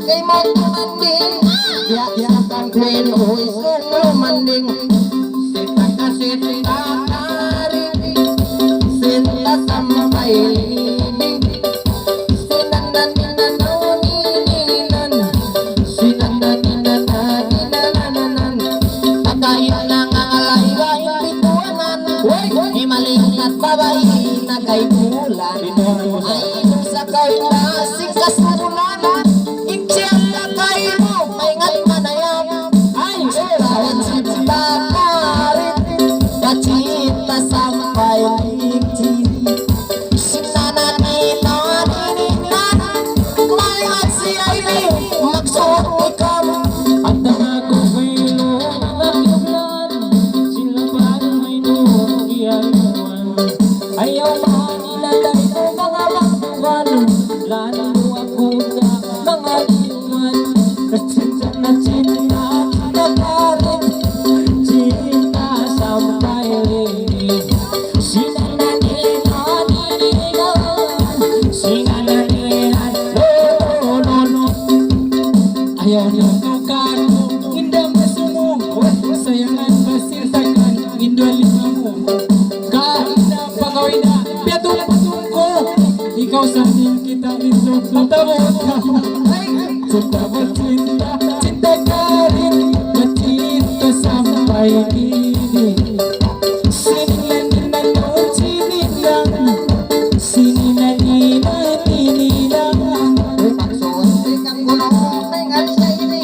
kay magmanding ya kang queen uy sulo manding sita kasi sita taring sinta sampai liling sinandan ninanaw nininan sinandan ninananinanan pagkain na nga alay-alay bituanan imalingat babay na kay bulan ay inong sa kaulasing kasulan iksyal na kayo mo maingat manayang ay tawad sinta karit kacita sampai liksin sinananina nininan maingat siya ini magsuot ikam At ako kayo ang akiblan, sila parang may nukiyaluan. Ayaw manila tayo mga bakbukan, lalo ako sa mga liwan. Kasinta na cinta, nakarit, cinta sampai lilig. Sinananina, ninigan, sinananina, lolo. Ayaw niyong tukar mo, hindi masumuho. Sayangan masintakan, hindi limamu. Kahit na pagawin na, piatong ko. Ikaw sa atin kita minto, matabot ka. Cinta mo cinta, cinta ka rin. Macinta sampai kini. Sinilan na noon, sinilang. Sininanina, ninilang. magsuot ikam gulong maingat siya ini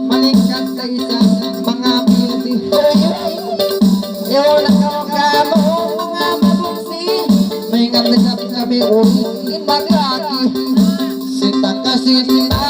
malingkat sa isang mga beauty yung nakakamo mga mabuksi maingat na kami ulit in maglaki sita kasi sita